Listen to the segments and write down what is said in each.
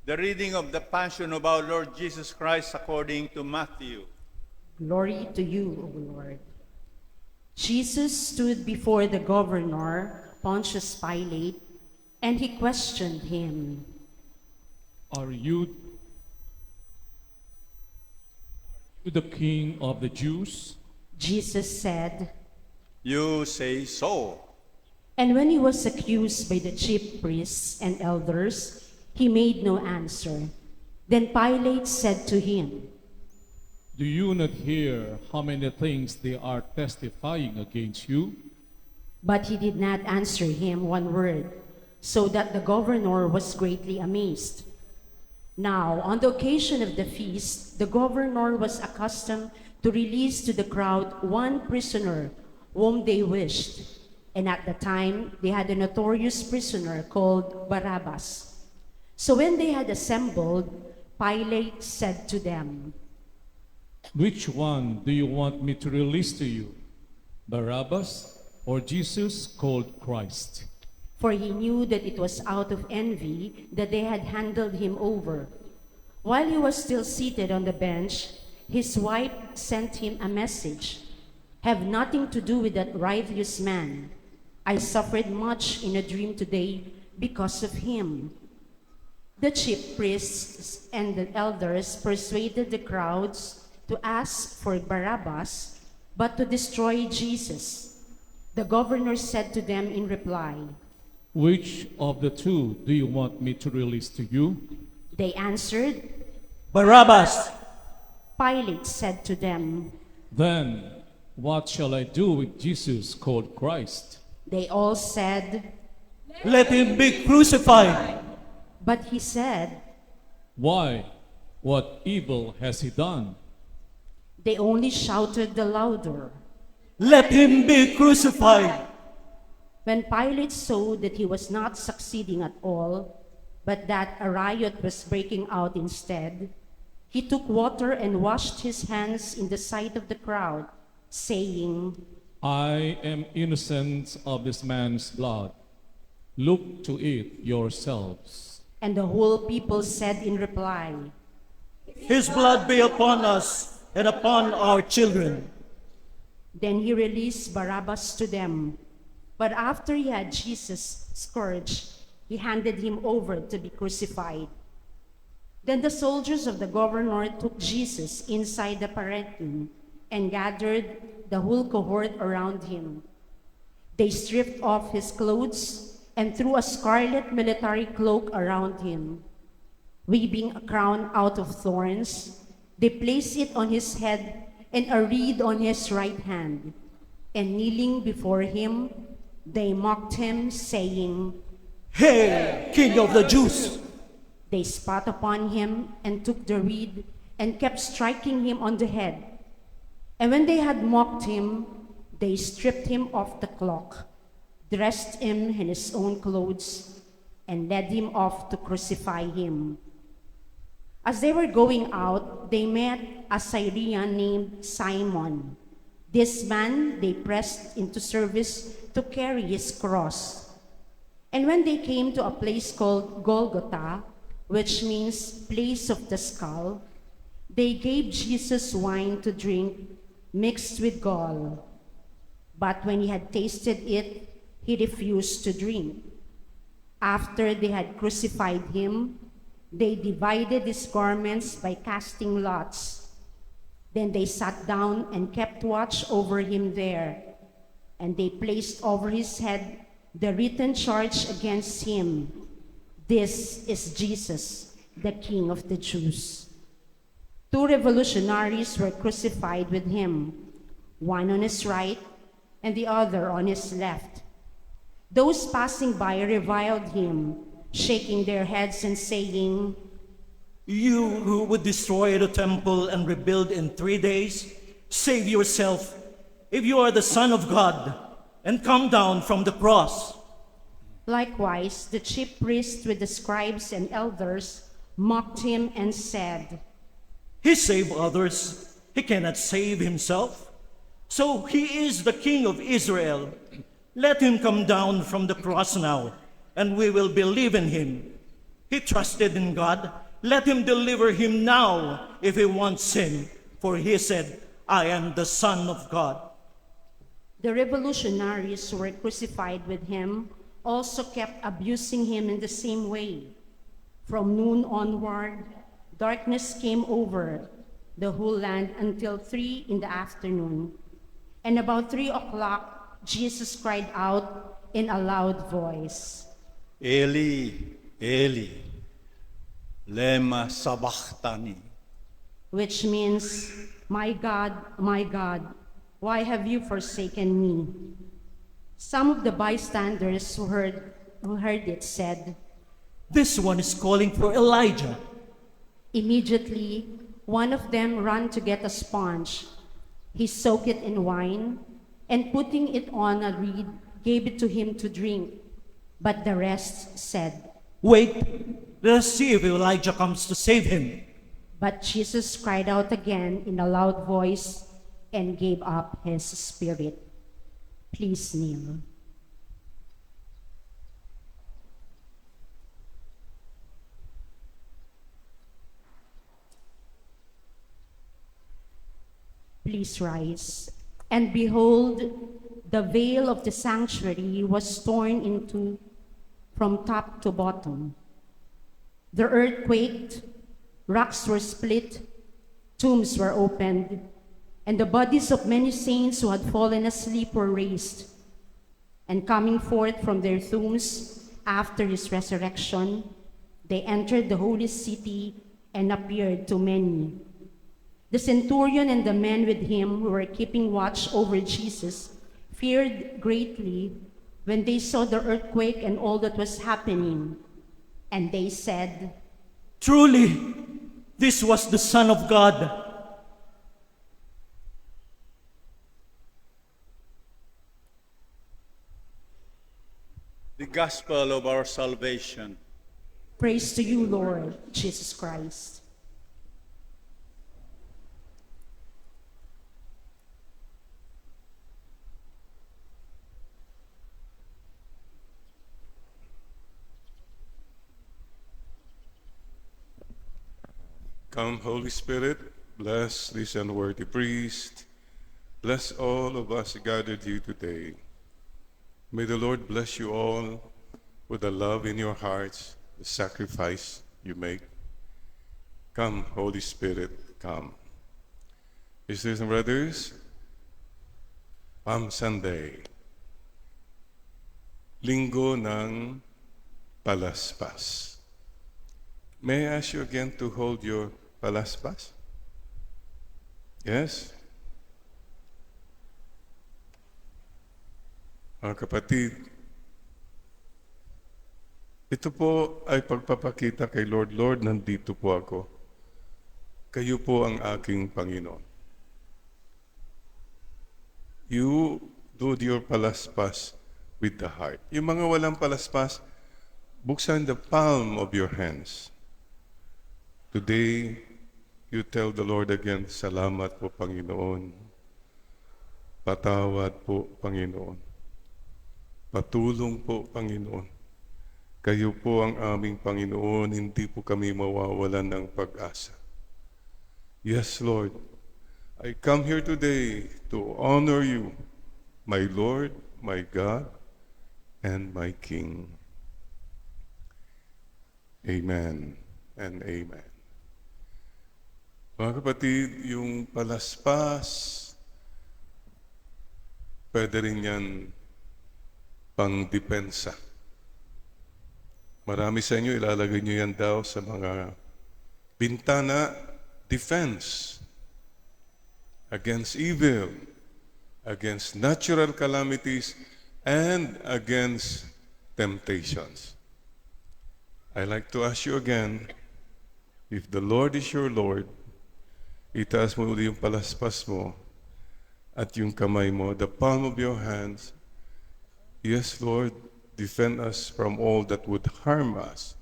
The reading of the Passion of our Lord Jesus Christ according to Matthew. Glory to you, O Lord. Jesus stood before the governor, Pontius Pilate, and he questioned him. Are you the king of the Jews? Jesus said, You say so. and when he was accused by the chief priests and elders, he made no answer. Then Pilate said to him, Do you not hear how many things they are testifying against you? but he did not answer him one word, so that the governor was greatly amazed. Now, on the occasion of the feast, the governor was accustomed to release to the crowd one prisoner whom they wished. And at the time, they had a notorious prisoner called Barabbas. So when they had assembled, Pilate said to them, Which one do you want me to release to you? Barabbas or Jesus called Christ? for he knew that it was out of envy that they had handed him over. While he was still seated on the bench, his wife sent him a message. Have nothing to do with that righteous man. I suffered much in a dream today because of him. The chief priests and the elders persuaded the crowds to ask for Barabbas, but to destroy Jesus. The governor said to them in reply, Which of the two do you want me to release to you? They answered. Barabbas! Pilate said to them. Then what shall I do with Jesus called Christ? They all said. Let him be crucified! But he said. Why? What evil has he done? They only shouted the louder. Let him be crucified! When Pilate saw that he was not succeeding at all, but that a riot was breaking out instead, he took water and washed his hands in the sight of the crowd, saying, I am innocent of this man's blood. Look to it yourselves. and the whole people said in reply, His blood be upon us and upon our children. Then he released Barabbas to them. But after he had Jesus scourged, he handed him over to be crucified. Then the soldiers of the governor took Jesus inside the Paretum and gathered the whole cohort around him. They stripped off his clothes and threw a scarlet military cloak around him. Weaving a crown out of thorns, they placed it on his head and a reed on his right hand. And kneeling before him, they mocked him, saying, Hail, King of the Jews! They spat upon him and took the reed and kept striking him on the head. And when they had mocked him, they stripped him of the cloak, dressed him in his own clothes, and led him off to crucify him. As they were going out, they met a Syrian named Simon. This man they pressed into service to carry his cross. And when they came to a place called Golgotha, which means place of the skull, they gave Jesus wine to drink mixed with gall. But when he had tasted it, he refused to drink. After they had crucified him, they divided his garments by casting lots. Then they sat down and kept watch over him there. And they placed over his head the written charge against him. This is Jesus, the King of the Jews. 2 revolutionaries were crucified with him, one on his right and the other on his left. Those passing by reviled him, shaking their heads and saying, You who would destroy the temple and rebuild in 3 days, save yourself, if you are the Son of God, and come down from the cross. Likewise, the chief priests with the scribes and elders mocked him and said, He saved others, he cannot save himself. So he is the King of Israel. Let him come down from the cross now, and we will believe in him. He trusted in God. Let him deliver him now if he wants him. For he said, I am the Son of God. The revolutionaries who were crucified with him also kept abusing him in the same way. From noon onward, darkness came over the whole land until 3 in the afternoon. And about 3 o'clock, Jesus cried out in a loud voice, Eli, Eli, lema sabachthani. which means, my God, why have you forsaken me? Some of the bystanders who heard it said, This one is calling for Elijah. Immediately, one of them ran to get a sponge. He soaked it in wine, and putting it on a reed, gave it to him to drink. But the rest said, Wait, let us see if Elijah comes to save him. But Jesus cried out again in a loud voice and gave up his spirit. Please kneel. Please rise. And behold, the veil of the sanctuary was torn into from top to bottom. The earth quaked, rocks were split, tombs were opened, and the bodies of many saints who had fallen asleep were raised. And coming forth from their tombs after his resurrection, they entered the holy city and appeared to many. The centurion and the men with him who were keeping watch over Jesus feared greatly when they saw the earthquake and all that was happening. And they said, Truly, this was the Son of God. The gospel of our salvation. Praise to you, Lord Jesus Christ. Come, Holy Spirit, bless this unworthy priest. Bless all of us gathered here today. May the Lord bless you all with the love in your hearts, the sacrifice you make. Come, Holy Spirit, come. Sisters and brothers, Palm Sunday, Linggo ng Palaspas. May I ask you again to hold your palaspas? Yes? Mga kapatid, ito po ay pagpapakita kay Lord, Lord, nandito po ako. Kayo po ang aking Panginoon. You do your palaspas with the heart. Yung mga walang palaspas, buksan the palm of your hands. Today, you tell the Lord again, salamat po, Panginoon. Patawad po, Panginoon. Patulong po, Panginoon. Kayo po ang aming Panginoon, hindi po kami mawawalan ng pag-asa. Yes, Lord, I come here today to honor you, my Lord, my God, and my King. Amen and amen. Mga kapatid, yung palaspas, pwede rin yan pang-depensa. Marami sa inyo, ilalagay nyo yan daw sa mga bintana, defense against evil, against natural calamities, and against temptations. I like to ask you again, if the Lord is your Lord, itaas mo ulit yung palaspas mo at yung kamay mo, the palm of your hands. Yes, Lord, defend us from all that would harm us.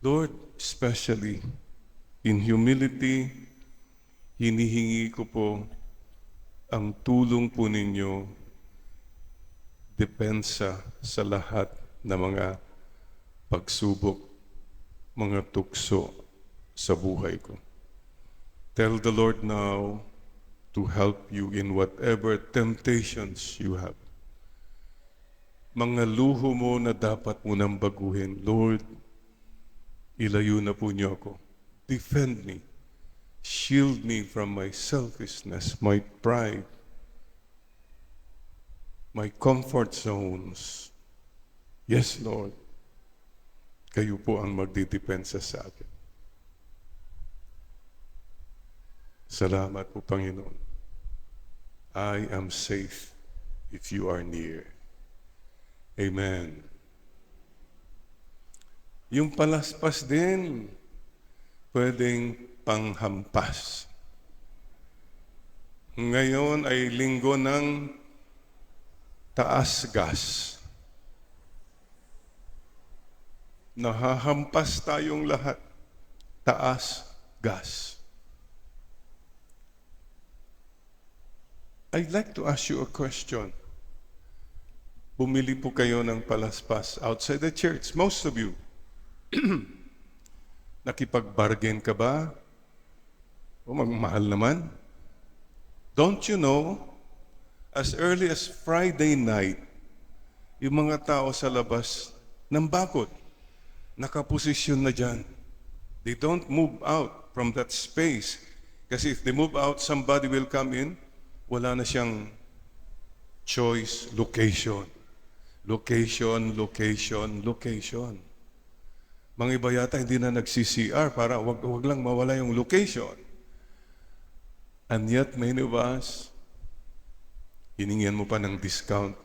Lord, especially in humility, hinihingi ko po ang tulong po ninyo, depensa sa lahat ng mga pagsubok mga tukso sa buhay ko. Tell the Lord now to help you in whatever temptations you have. Mga luho mo na dapat mo nang baguhin, Lord, ilayo na po niyo ako. Defend me. Shield me from my selfishness, my pride, my comfort zones. Yes, Lord. Kayo po ang magdidepensa sa akin. Salamat po, Panginoon. I am safe if you are near. Amen. Yung palaspas din, pwedeng panghampas. Ngayon ay linggo ng taas-gas. Nahahampas tayong lahat. Taas-gas. I'd like to ask you a question. Bumili po kayo ng palaspas outside the church. Most of you. Nakipag-bargain ka ba? O magmahal naman? Don't you know, as early as Friday night, yung mga tao sa labas ng bakod, nakaposisyon na dyan. They don't move out from that space. Kasi if they move out, somebody will come in. Wala na siyang choice, location. Location, location, location. Mga iba yata hindi na nag-CCR para wag lang mawala yung location. And yet, many of us, hiningian mo pa ng discount,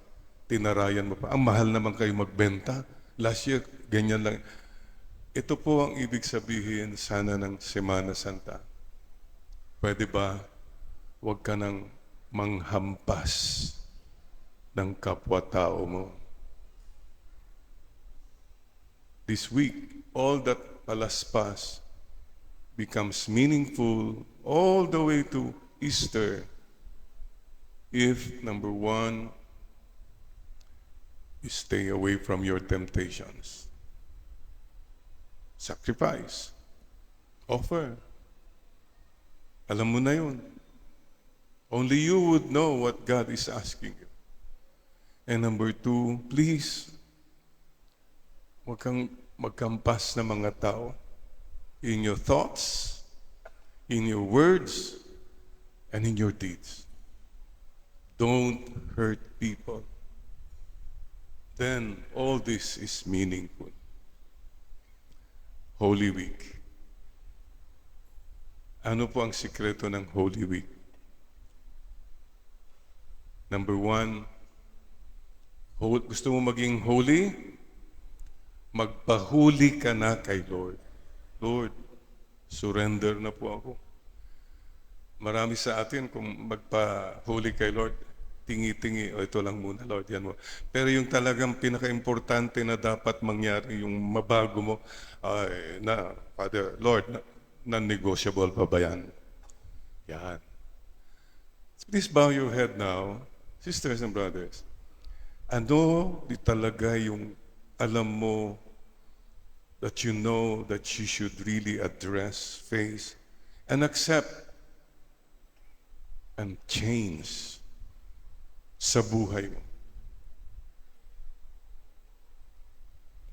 tinarayan mo pa. Ang mahal naman kayo magbenta. Last year, ganyan lang. Ito po ang ibig sabihin sana ng Semana Santa. Pwede ba, wag ka nang manghampas ng kapwa-tao mo. This week, all that palaspas becomes meaningful all the way to Easter if, number one, you stay away from your temptations. Sacrifice. Offer. Alam mo na yun. Only you would know what God is asking you. And number two, please, huwag kang magkampas na mga tao in your thoughts, in your words, and in your deeds. Don't hurt people. Then all this is meaningful. Holy Week. Ano po ang sikreto ng Holy Week? Number one, gusto mo maging holy? Magpahuli ka na kay Lord. Lord, surrender na po ako. Marami sa atin kung magpahuli kay Lord, tingi-tingi, o ito lang muna, Lord, yan mo. Pero yung talagang pinaka-importante na dapat mangyari, yung mabago mo, ay, Father, Lord, non-negotiable pa ba yan? Yan. Please bow your head now, sisters and brothers. Ano di talaga yung alam mo that you know that you should really address, face, and accept and change sa buhay mo?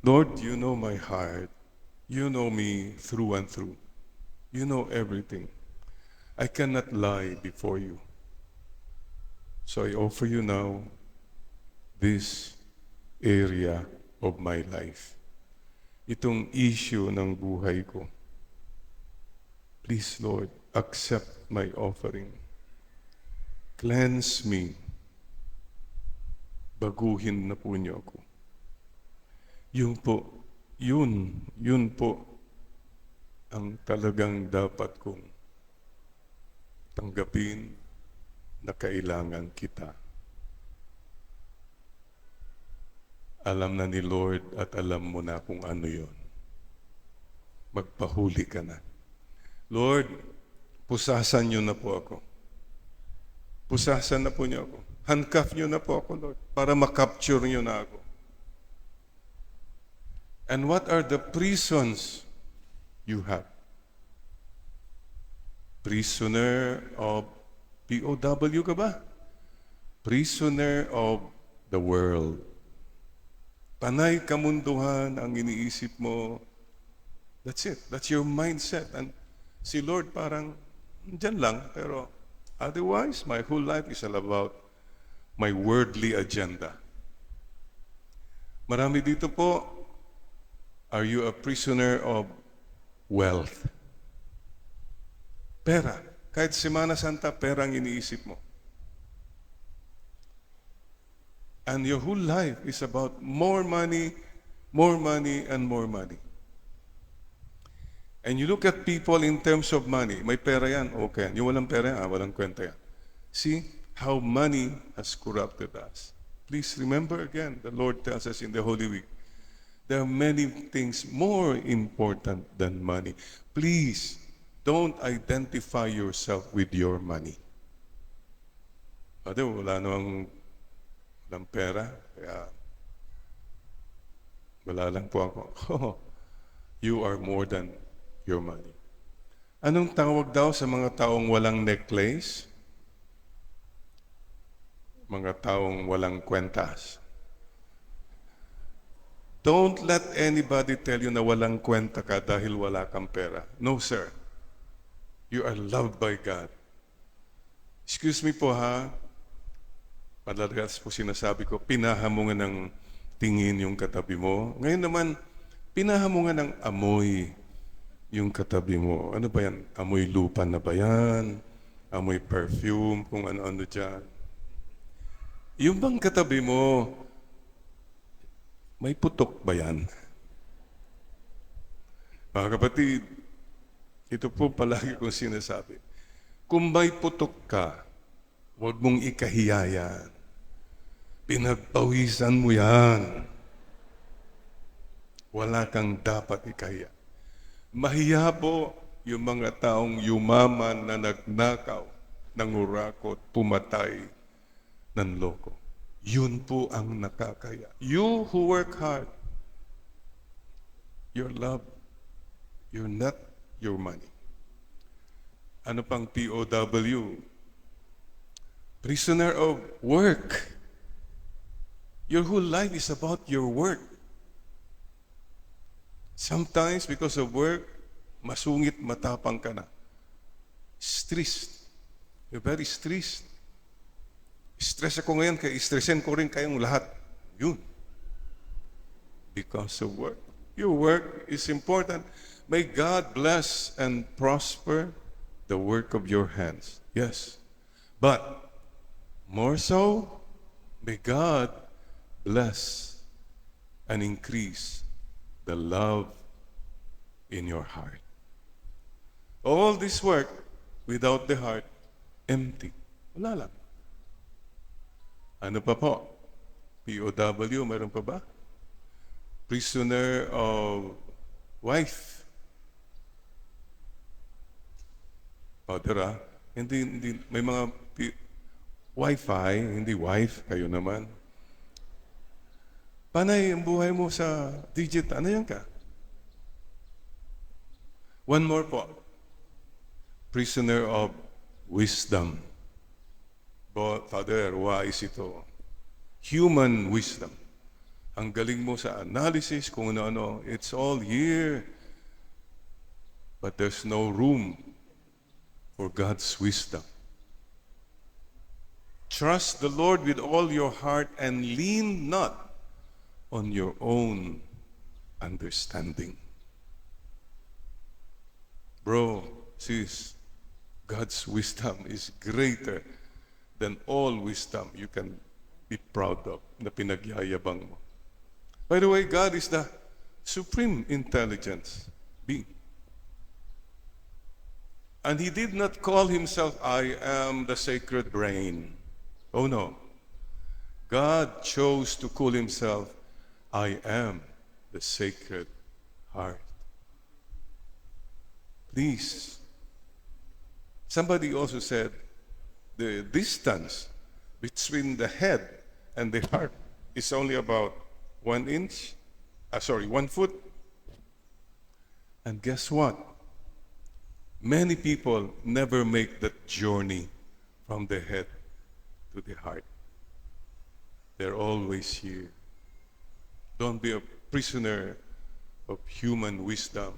Lord, you know my heart. You know me through and through. You know everything. I cannot lie before you. So I offer you now this area of my life. Itong issue ng buhay ko. Please, Lord, accept my offering. Cleanse me. Baguhin na po niyo ako. Yun po ang talagang dapat kong tanggapin na kailangan kita. Alam na ni Lord at alam mo na kung ano yon. Magpahuli ka na. Lord, pusasan niyo na po ako. Pusasan na po niyo ako. Handcuff niyo na po ako, Lord, para makapture niyo na ako. And what are the prisons you have. Prisoner of POW ka ba? Prisoner of the world. Panay kamunduhan ang iniisip mo. That's it. That's your mindset. And si Lord parang, dyan lang. Pero otherwise, my whole life is all about my worldly agenda. Marami dito po, are you a prisoner of wealth? Pera. Kahit Semana Santa, pera ang iniisip mo. And your whole life is about more money, and more money. And you look at people in terms of money. May pera yan, okay. Yung walang pera yan, walang kwenta yan. See how money has corrupted us. Please remember again, the Lord tells us in the Holy Week, there are many things more important than money. Please, don't identify yourself with your money. Father, walang pera, kaya wala lang po ako. Oh, you are more than your money. Anong tawag daw sa mga taong walang necklace? Mga taong walang kwentas. Don't let anybody tell you na walang kwenta ka dahil wala kang pera. No, sir. You are loved by God. Excuse me po ha. Madalas po sinasabi ko, pinahamungan ng tingin yung katabi mo. Ngayon naman, pinahamungan ng amoy yung katabi mo. Ano ba yan? Amoy lupa na ba yan? Amoy perfume, kung ano-ano dyan. Yung bang katabi mo, may putok ba yan? Mga kapatid, ito po palagi kong sinasabi. Kung may putok ka, huwag mong ikahiya yan. Pinagpawisan mo yan. Wala kang dapat ikahiya. Mahiya po yung mga taong yumaman na nagnakaw, nangurakot, pumatay, nanloko. Yun po ang nakakaya. You who work hard, your love, you're not your money. Ano pang POW? Prisoner of work. Your whole life is about your work. Sometimes because of work, masungit, matapang ka na. Stressed. You're very stressed. Stress ako ngayon, kaya stressin ko rin kayong lahat. Yun. Because of work. Your work is important. May God bless and prosper the work of your hands. Yes. But more so, may God bless and increase the love in your heart. All this work without the heart, empty. Wala lang. Ano pa po? POW, meron pa ba? Prisoner of wife. Father, hindi, may mga Wi-Fi, hindi wife, kayo naman. Panay ang buhay mo sa digit, ano yan ka? One more po. Prisoner of wisdom. Father, wise ito. Human wisdom. Ang galing mo sa analysis, kung ano-ano, it's all here. But there's no room for God's wisdom. Trust the Lord with all your heart and lean not on your own understanding. Bro, sis, God's wisdom is greater than all wisdom you can be proud of na pinagyayabang mo. By the way, God is the supreme intelligence being. And He did not call Himself, I am the sacred brain. Oh no. God chose to call Himself, I am the sacred heart. Please. Somebody also said, the distance between the head and the heart is only about 1 foot. And guess what? Many people never make that journey from the head to the heart. They're always here. Don't be a prisoner of human wisdom,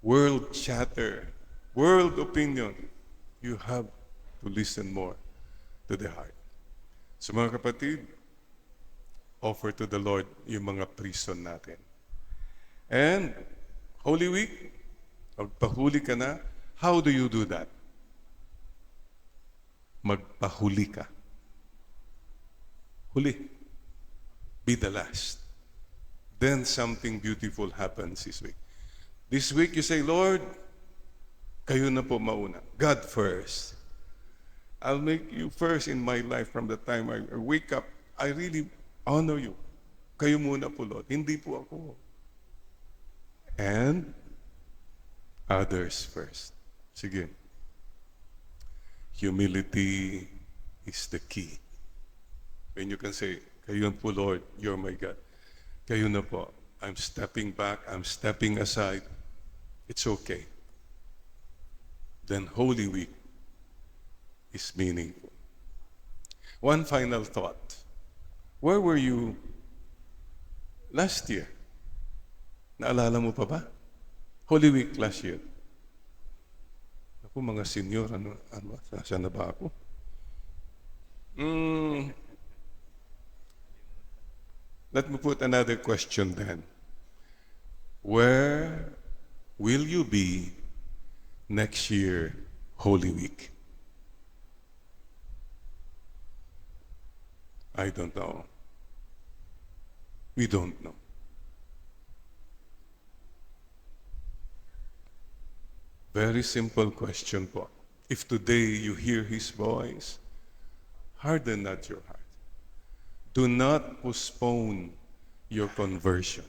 world chatter, world opinion. You have to listen more to the heart. So mga kapatid, offer to the Lord yung mga prison natin. And Holy Week, magpahuli ka na. How do you do that? Magpahuli ka. Huli. Be the last. Then something beautiful happens this week. This week you say, Lord, kayo na po mauna. God first. I'll make you first in my life from the time I wake up. I really honor you. Kayo muna po, Lord. Hindi po ako. And others first. Sige. Humility is the key. When you can say, kayo po, Lord, you're my God. Kayo na po. I'm stepping back. I'm stepping aside. It's okay. Then Holy Week is meaningful. One final thought. Where were you last year? Naalala mo pa ba? Holy Week last year. Ako, mga senior, saan na ba ako? Let me put another question then. Where will you be next year, Holy Week? I don't know. We don't know. Very simple question po. If today you hear His voice, harden not your heart. Do not postpone your conversion.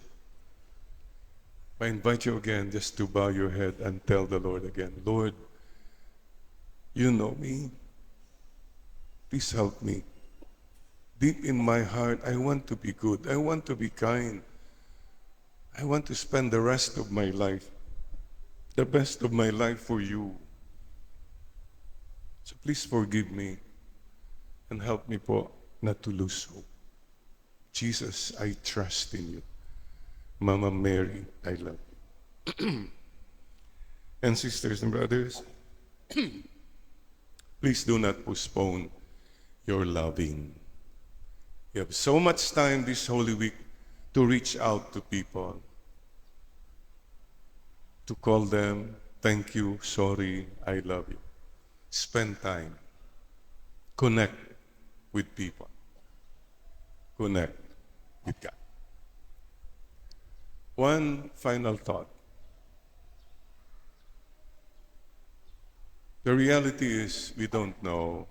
I invite you again just to bow your head and tell the Lord again, Lord, you know me. Please help me. Deep in my heart, I want to be good. I want to be kind. I want to spend the rest of my life, the best of my life for you. So please forgive me and help me po not to lose hope. Jesus, I trust in you. Mama Mary, I love you. And sisters and brothers, please do not postpone your loving. You have so much time this Holy Week to reach out to people, to call them, thank you, sorry, I love you. Spend time. Connect with people. Connect with God. One final thought. The reality is we don't know.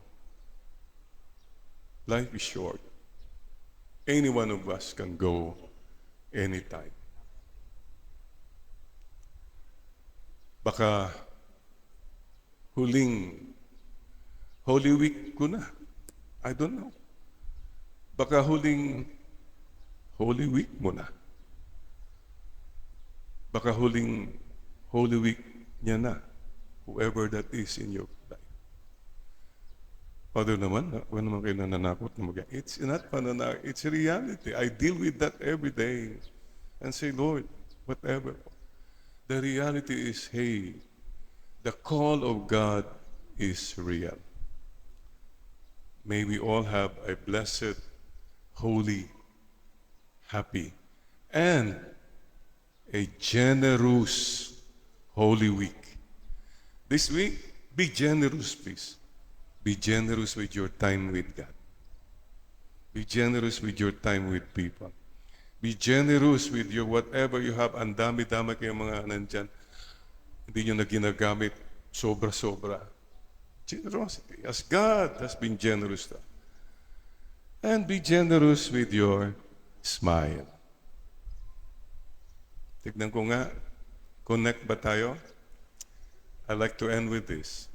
Life is short. Any one of us can go anytime. Baka huling Holy Week ko na. I don't know. Baka huling Holy Week mo na. Baka huling Holy Week niya na. Whoever that is in your life. Father naman, wala naman kayo nananakot na mag- It's not pananakot, it's reality. I deal with that every day. And say, Lord, whatever. The reality is, hey, the call of God is real. May we all have a blessed, holy, happy, and a generous Holy Week. This week, be generous, please. Be generous with your time with God. Be generous with your time with people. Be generous with your whatever you have. Ang dami-dami kayong mga nandyan. Hindi nyo na ginagamit sobra-sobra. Generosity, as God has been generous to us. And be generous with your smile. Tignan ko nga, connect ba tayo? I'd like to end with this.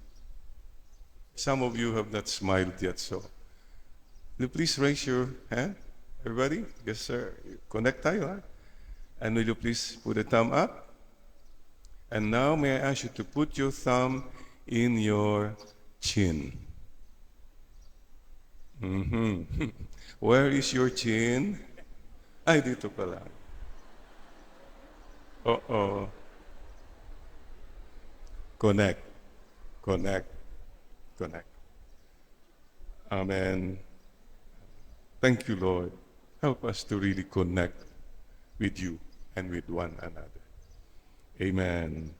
Some of you have not smiled yet, so will you please raise your hand? Everybody? Yes, sir. Connect tayo, ha? And will you please put a thumb up? And now may I ask you to put your thumb in your chin. Where is your chin? Ay, dito pala. Uh-oh. Connect. Connect. Connect. Amen. Thank you, Lord. Help us to really connect with you and with one another. Amen.